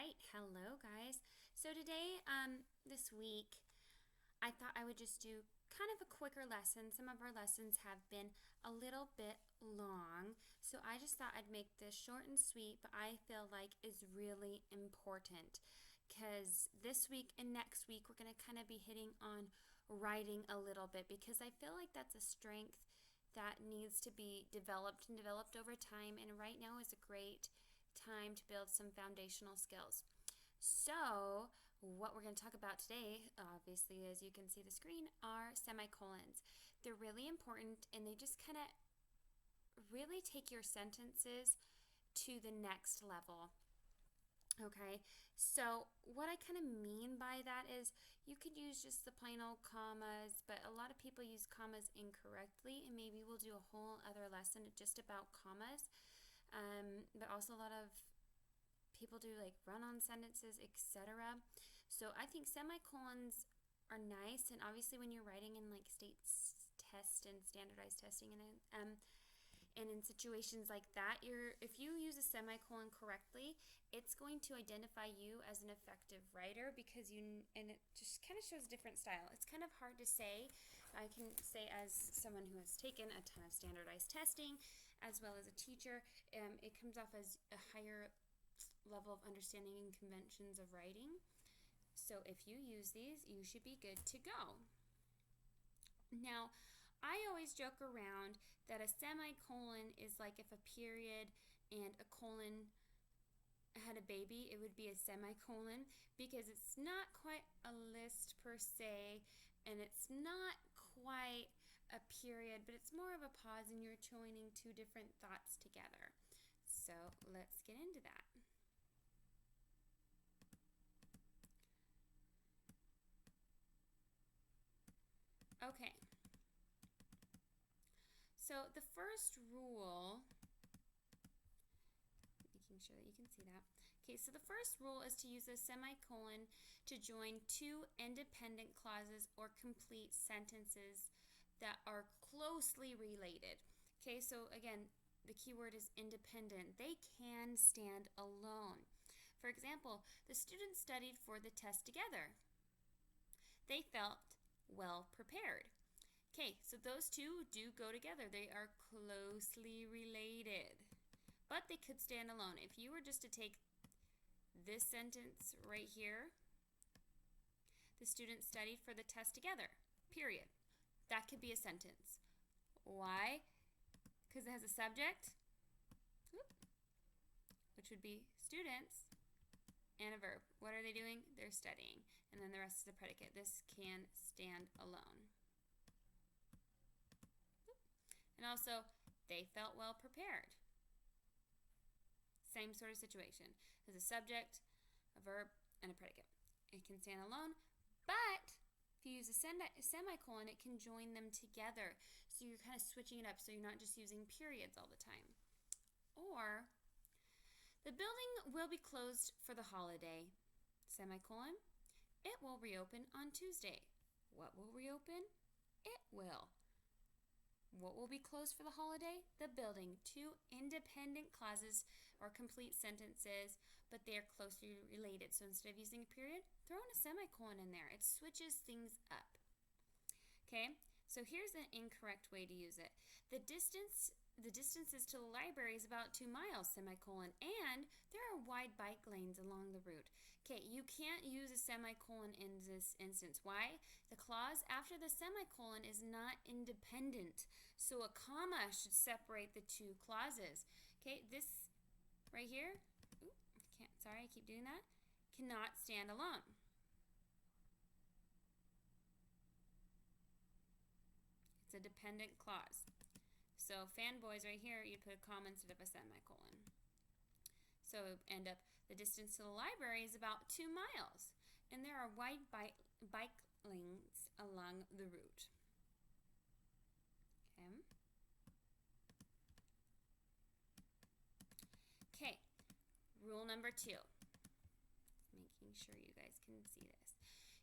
right, hello guys. So today, this week, I thought I would just do kind of a quicker lesson. Some of our lessons have been a little bit long, so I just thought I'd make this short and sweet, but I feel like is really important because this week and next week we're going to kind of be hitting on writing a little bit because I feel like that's a strength that needs to be developed and developed over time, and right now is a great time to build some foundational skills. So, what we're going to talk about today, obviously, as you can see the screen, are semicolons. They're really important and they just kind of really take your sentences to the next level. Okay, so what I kind of mean by that is you could use just the plain old commas, but a lot of people use commas incorrectly, and maybe we'll do a whole other lesson just about commas. But also a lot of people do like run-on sentences, etc. So I think semicolons are nice, and obviously when you're writing in like state test and standardized testing and in situations like that, if you use a semicolon correctly, it's going to identify you as an effective writer because and it just kind of shows a different style. It's kind of hard to say. I can say as someone who has taken a ton of standardized testing as well as a teacher, it comes off as a higher level of understanding and conventions of writing. So if you use these, you should be good to go. Now, I always joke around that a semicolon is like if a period and a colon had a baby, it would be a semicolon because it's not quite a list per se, and it's not quite a period, but it's more of a pause and you're joining two different thoughts together. So let's get into that. Okay. So the first rule, making sure that you can see that. Okay, so the first rule is to use a semicolon to join two independent clauses or complete sentences that are closely related. Okay, so again, the key word is independent. They can stand alone. For example, the students studied for the test together. They felt well prepared. Okay, so those two do go together. They are closely related, but they could stand alone. If you were just to take this sentence right here, the students studied for the test together, period. That could be a sentence. Why? Because it has a subject, which would be students, and a verb. What are they doing? They're studying. And then the rest is a predicate. This can stand alone. And also, they felt well prepared. Same sort of situation. There's a subject, a verb, and a predicate. It can stand alone, but if you use a semicolon, it can join them together. So you're kind of switching it up so you're not just using periods all the time. Or, the building will be closed for the holiday, semicolon. It will reopen on Tuesday. What will reopen? It will. What will be closed for the holiday? The building. Two independent clauses or complete sentences, but they are closely related. So instead of using a period, throw in a semicolon in there. It switches things up. Okay, so here's an incorrect way to use it. The distances to the library is about 2 miles, semicolon, and there are wide bike lanes along the route. Okay, you can't use a semicolon in this instance. Why? The clause after the semicolon is not independent, so a comma should separate the two clauses. Okay, this right here, sorry, I keep doing that, cannot stand alone. It's a dependent clause. So fanboys right here, you'd put a comma instead of a semicolon. So end up, the distance to the library is about 2 miles, and there are wide bike lanes along the route. Okay, rule number 2. Making sure you guys can see this.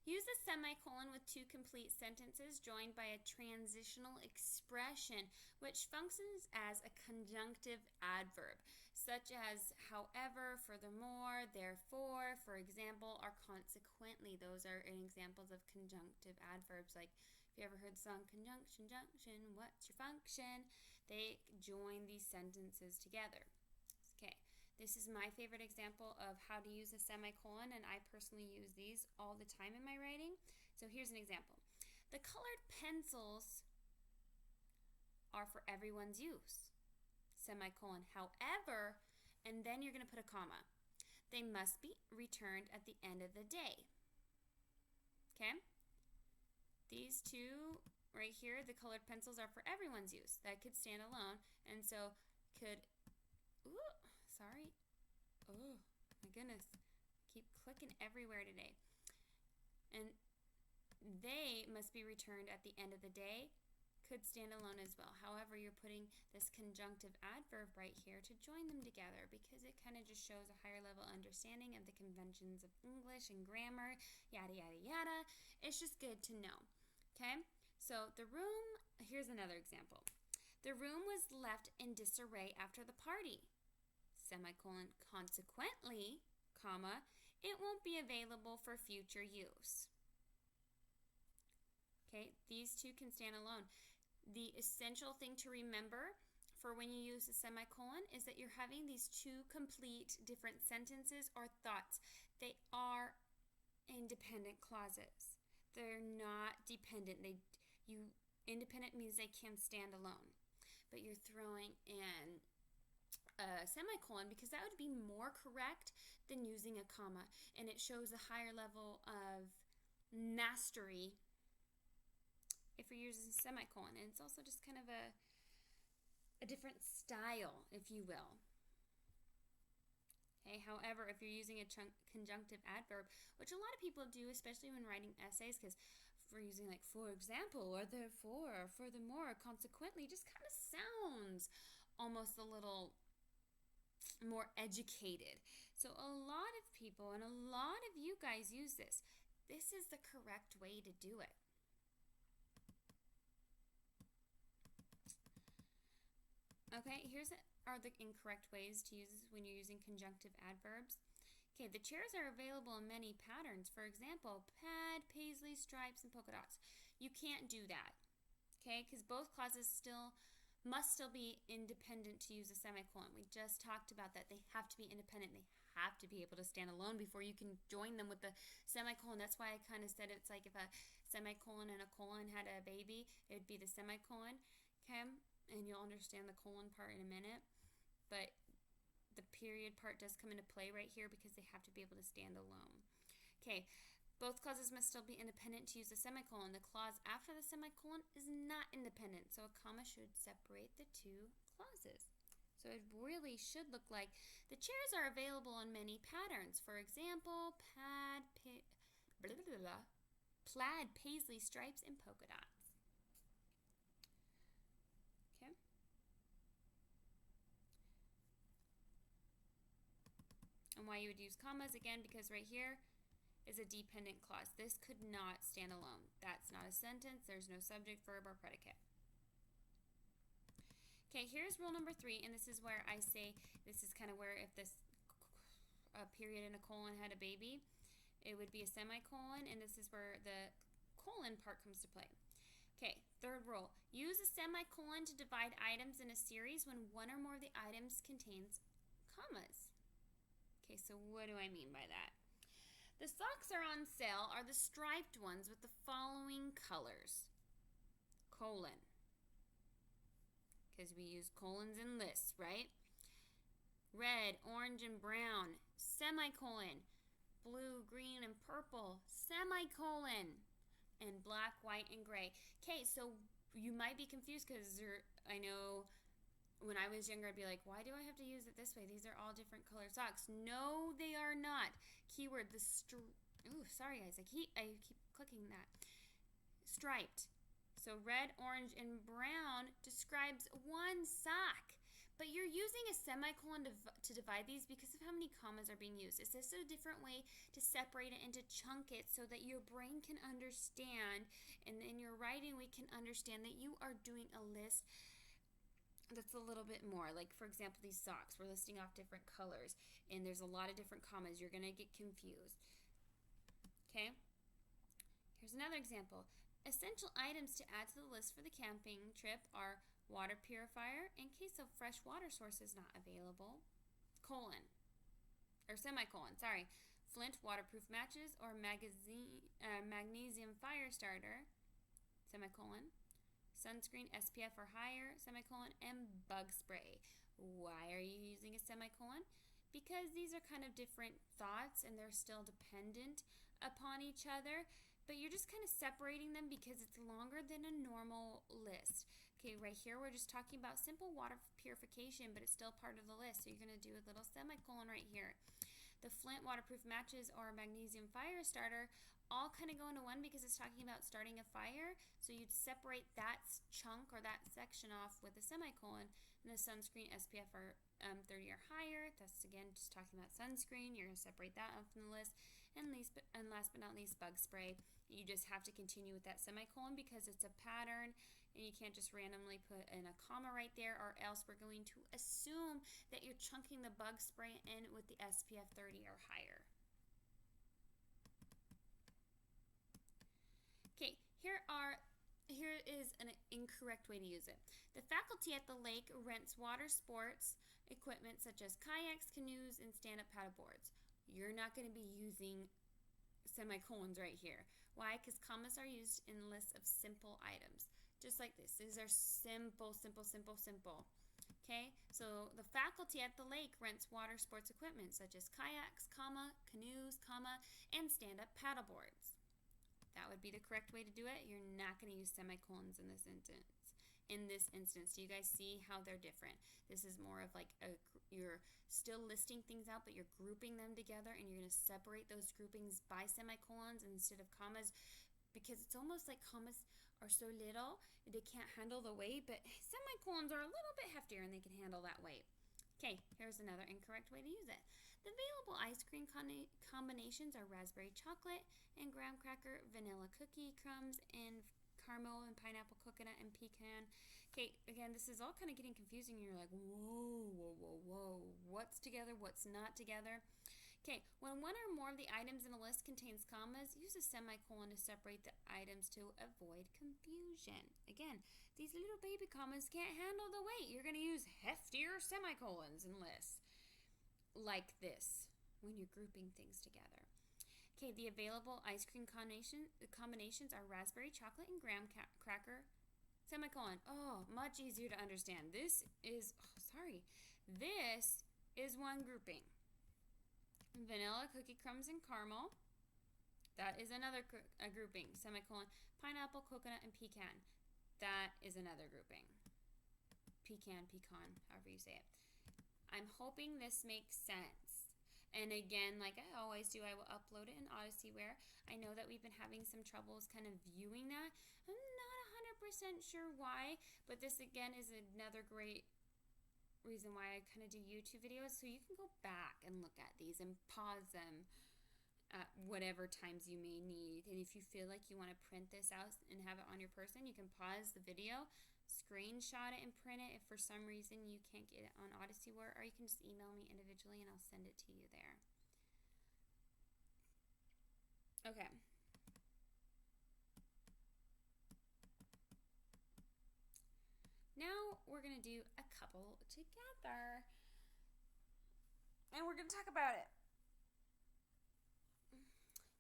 Use a semicolon with two complete sentences joined by a transitional expression, which functions as a conjunctive adverb. such as however, furthermore, therefore, for example, or consequently. Those are examples of conjunctive adverbs. Like if you ever heard the song Conjunction, Junction, what's your function? They join these sentences together. Okay, this is my favorite example of how to use a semicolon, and I personally use these all the time in my writing. So here's an example. The colored pencils are for everyone's use. Semicolon, however, and then you're going to put a comma. They must be returned at the end of the day. Okay? These two right here, the colored pencils, are for everyone's use. That could stand alone, and so could, sorry. Oh, my goodness. Keep clicking everywhere today. And they must be returned at the end of the day. Could stand alone as well. However, you're putting this conjunctive adverb right here to join them together because it kind of just shows a higher level understanding of the conventions of English and grammar, yada, yada, yada. It's just good to know. Okay? So the room, here's another example. The room was left in disarray after the party. Semicolon, consequently, comma, it won't be available for future use. Okay, these two can stand alone. The essential thing to remember for when you use a semicolon is that you're having these two complete different sentences or thoughts. They are independent clauses. They're not dependent. Independent means they can stand alone. But you're throwing in a semicolon because that would be more correct than using a comma. And it shows a higher level of mastery if you're using a semicolon. And it's also just kind of a different style, if you will. Okay, however, if you're using a conjunctive adverb, which a lot of people do, especially when writing essays, because if we're using like for example, or therefore, or furthermore, or consequently, just kind of sounds almost a little more educated. So a lot of people and a lot of you guys use this. This is the correct way to do it. Okay, are the incorrect ways to use this when you're using conjunctive adverbs. Okay, the chairs are available in many patterns. For example, plaid, paisley, stripes, and polka dots. You can't do that, okay, because both clauses must still be independent to use a semicolon. We just talked about that. They have to be independent. They have to be able to stand alone before you can join them with the semicolon. That's why I kind of said it's like if a semicolon and a colon had a baby, it would be the semicolon, okay? And you'll understand the colon part in a minute. But the period part does come into play right here because they have to be able to stand alone. Okay, both clauses must still be independent to use the semicolon. The clause after the semicolon is not independent, so a comma should separate the two clauses. So it really should look like the chairs are available in many patterns. For example, plaid, paisley, stripes, and polka dots. And why you would use commas, again, because right here is a dependent clause. This could not stand alone. That's not a sentence. There's no subject, verb, or predicate. Okay, here's rule number 3, and this is where I say, this is kind of where if this period and a colon had a baby, it would be a semicolon, and this is where the colon part comes to play. Okay, third rule. Use a semicolon to divide items in a series when one or more of the items contains commas. Okay, so what do I mean by that? The socks are on sale are the striped ones with the following colors. Colon. Because we use colons in lists, right? Red, orange, and brown. Semicolon. Blue, green, and purple. Semicolon. And black, white, and gray. Okay, so you might be confused because I know when I was younger, I'd be like, why do I have to use it this way? These are all different colored socks. No, they are not. Keyword, sorry guys, I keep clicking that. Striped. So red, orange, and brown describes one sock. But you're using a semicolon to divide these because of how many commas are being used. It's just a different way to separate it and to chunk it so that your brain can understand, and in your writing we can understand that you are doing a list that's a little bit more. Like, for example, these socks, we're listing off different colors, and there's a lot of different commas. You're going to get confused. Okay? Here's another example. Essential items to add to the list for the camping trip are water purifier in case a fresh water source is not available, semicolon, sorry. Flint waterproof matches or magnesium fire starter, semicolon. Sunscreen SPF or higher, semicolon, and bug spray. Why are you using a semicolon? Because these are kind of different thoughts and they're still dependent upon each other, but you're just kind of separating them because it's longer than a normal list. Okay, right here we're just talking about simple water purification, but it's still part of the list, so you're going to do a little semicolon right here. The Flint waterproof matches or magnesium fire starter all kind of go into one because it's talking about starting a fire. So you'd separate that chunk or that section off with a semicolon. And the sunscreen SPF or 30 or higher, that's again just talking about sunscreen. You're going to separate that off from the list. And last but not least, bug spray. You just have to continue with that semicolon because it's a pattern and you can't just randomly put in a comma right there, or else we're going to assume that you're chunking the bug spray in with the SPF 30 or higher. Okay, here is an incorrect way to use it. The faculty at the lake rents water sports equipment such as kayaks, canoes, and stand-up paddleboards. You're not going to be using semicolons right here. Why? Because commas are used in lists of simple items. Just like this. These are simple, simple, simple, simple. Okay, so the faculty at the lake rents water sports equipment such as kayaks, comma, canoes, comma, and stand-up paddleboards. That would be the correct way to do it. You're not going to use semicolons in this instance. Do you guys see how they're different? This is more of like you're still listing things out, but you're grouping them together, and you're going to separate those groupings by semicolons instead of commas, because it's almost like commas are so little they can't handle the weight, but semicolons are a little bit heftier and they can handle that weight. Okay, here's another incorrect way to use it. The available ice cream combinations are raspberry chocolate and graham cracker, vanilla cookie crumbs, and caramel and pineapple coconut and pecan. Okay, again, this is all kind of getting confusing. You're like, whoa, whoa, whoa, whoa. What's together? What's not together? Okay, when one or more of the items in a list contains commas, use a semicolon to separate the items to avoid confusion. Again, these little baby commas can't handle the weight. You're going to use heftier semicolons in lists like this when you're grouping things together. Okay, the available ice cream combinations are raspberry chocolate and graham cracker, semicolon. Oh, much easier to understand. This is one grouping. Vanilla cookie crumbs and caramel. That is another grouping. Semicolon. Pineapple, coconut, and pecan. That is another grouping. Pecan, however you say it. I'm hoping this makes sense. And again, like I always do, I will upload it in Odysseyware. I know that we've been having some troubles kind of viewing that. I'm not 100% sure why, but this again is another great reason why I kind of do YouTube videos, so you can go back and look at these and pause them at whatever times you may need. And if you feel like you want to print this out and have it on your person, you can pause the video, screenshot it, and print it if for some reason you can't get it on Odysseyware, or you can just email me individually and I'll send it to you there. Okay. Now we're going to do a couple together. And we're going to talk about it.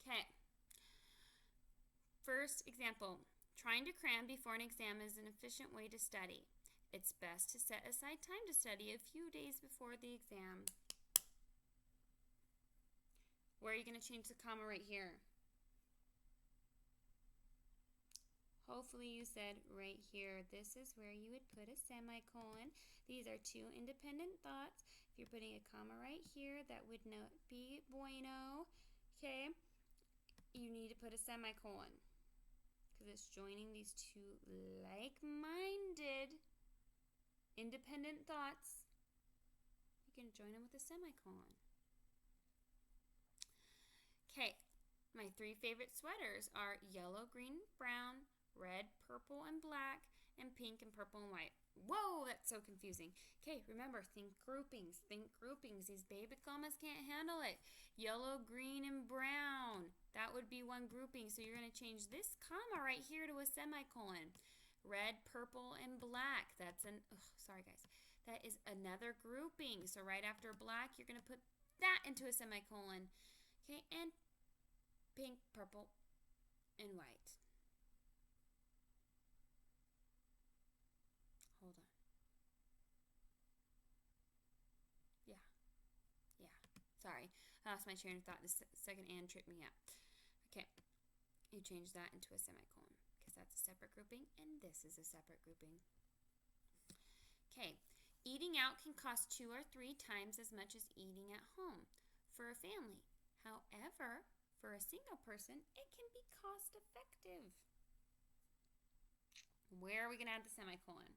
Okay. First example. Trying to cram before an exam is an efficient way to study. It's best to set aside time to study a few days before the exam. Where are you going to change the comma right here? Hopefully you said right here. This is where you would put a semicolon. These are two independent thoughts. If you're putting a comma right here, that would not be bueno. Okay? You need to put a semicolon because it's joining these two like-minded independent thoughts. You can join them with a semicolon. Okay. My three favorite sweaters are yellow, green, brown, red, purple, and black, and pink and purple and white. Whoa, that's so confusing. Okay, remember, think groupings. Think groupings. These baby commas can't handle it. Yellow, green, and brown. That would be one grouping. So you're going to change this comma right here to a semicolon. Red, purple, and black. Sorry guys. That is another grouping. So right after black, you're going to put that into a semicolon. Okay, and pink, purple, and white. Hold on. Yeah. Sorry. I lost my train of thought. This second and tripped me up. Okay. You change that into a semicolon because that's a separate grouping and this is a separate grouping. Okay. Eating out can cost 2 or 3 times as much as eating at home for a family. However, for a single person, it can be cost effective. Where are we going to add the semicolon?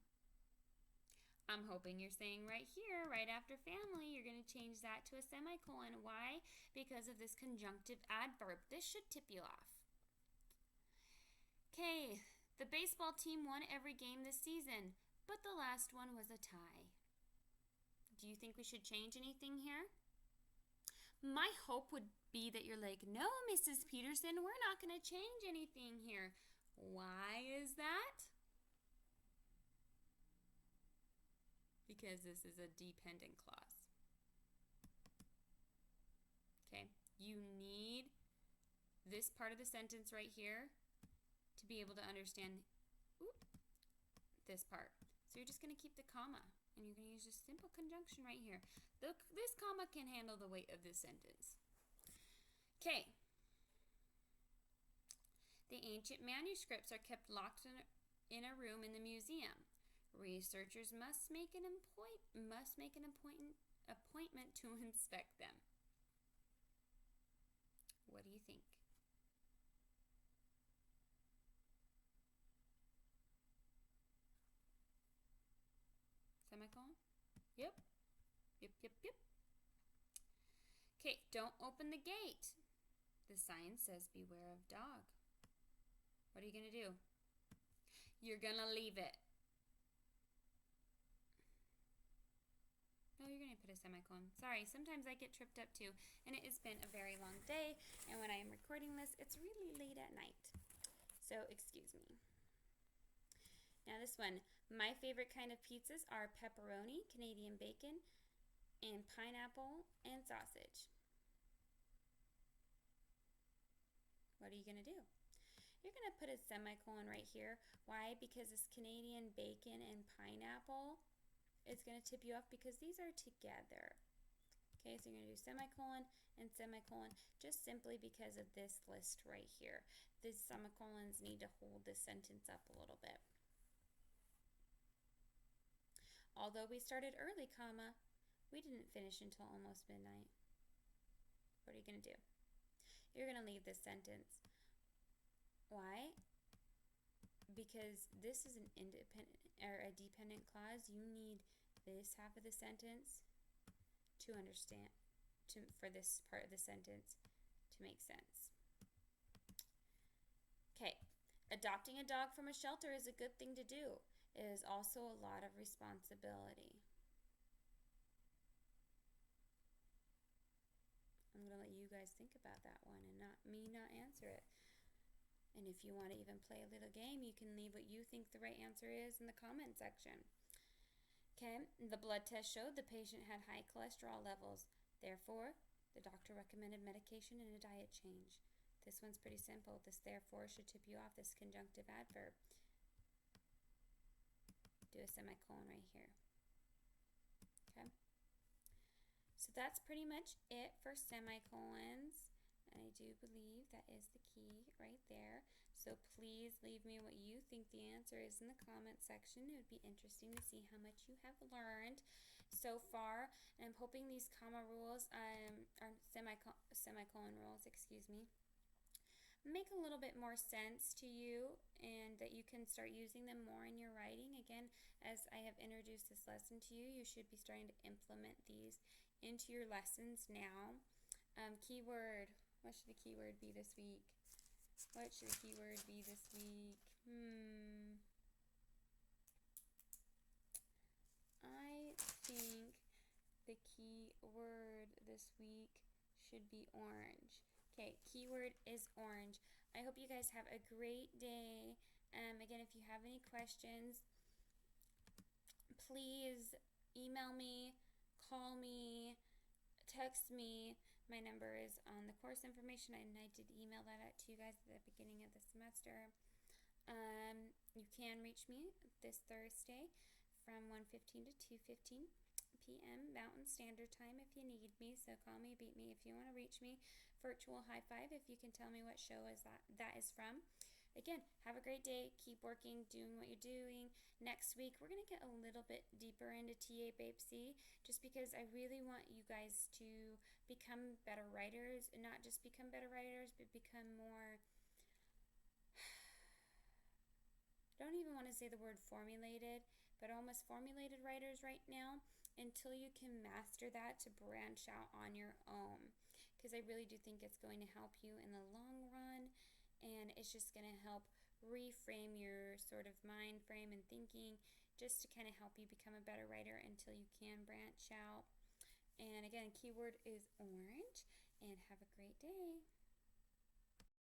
I'm hoping you're saying right here, right after family, you're going to change that to a semicolon. Why? Because of this conjunctive adverb. This should tip you off. Okay, the baseball team won every game this season, but the last one was a tie. Do you think we should change anything here? My hope would be that you're like, no, Mrs. Peterson, we're not going to change anything here. Why is that? Because this is a dependent clause. Okay, you need this part of the sentence right here to be able to understand this part. So you're just going to keep the comma, and you're going to use a simple conjunction right here. This comma can handle the weight of this sentence. Okay. The ancient manuscripts are kept locked in a room in the museum. Researchers must make an appointment to inspect them. What do you think? Semicolon? Yep. Okay, don't open the gate. The sign says beware of dog. What are you going to do? You're going to leave it. No, you're going to put a semicolon. Sorry, sometimes I get tripped up too, and it has been a very long day, and when I am recording this, it's really late at night. So, excuse me. Now this one, my favorite kind of pizzas are pepperoni, Canadian bacon, and pineapple and sausage. What are you going to do? You're going to put a semicolon right here. Why? Because this Canadian bacon and pineapple is going to tip you off because these are together. Okay, so you're going to do semicolon and semicolon just simply because of this list right here. These semicolons need to hold this sentence up a little bit. Although we started early, comma, we didn't finish until almost midnight. What are you going to do? You're going to leave this sentence. Why? Because this is an independent or a dependent clause. You need this half of the sentence to understand, for this part of the sentence to make sense. Okay, adopting a dog from a shelter is a good thing to do. It is also a lot of responsibility. I'm going to let you guys think about that one and not answer it. And if you want to even play a little game, you can leave what you think the right answer is in the comment section. Okay, the blood test showed the patient had high cholesterol levels. Therefore, the doctor recommended medication and a diet change. This one's pretty simple. This therefore should tip you off, this conjunctive adverb. Do a semicolon right here. Okay. So that's pretty much it for semicolons. And I do believe that is the key right there. So please leave me what you think the answer is in the comment section. It would be interesting to see how much you have learned so far. And I'm hoping these comma rules, or semicolon rules, excuse me, make a little bit more sense to you and that you can start using them more in your writing. Again, as I have introduced this lesson to you, you should be starting to implement these into your lessons now. Keyword. What should the keyword be this week? What should the keyword be this week? The key word this week should be orange. Okay, keyword is orange. I hope you guys have a great day. Again, if you have any questions, please email me, call me, text me. My number is on the course information, and I did email that out to you guys at the beginning of the semester. You can reach me this Thursday from 1:15 to 2:15 p.m. Mountain Standard Time if you need me. So call me, beat me if you want to reach me. Virtual high five if you can tell me what show is that is from. Again, have a great day. Keep working, doing what you're doing. Next week, we're going to get a little bit deeper into TA Babe C, just because I really want you guys to become better writers, and not just become better writers, but become more, I don't even want to say the word formulated, but almost formulated writers right now, until you can master that to branch out on your own. Because I really do think it's going to help you in the long run, and it's just going to help reframe your sort of mind frame and thinking, just to kind of help you become a better writer until you can branch out. And again, keyword is orange, and have a great day.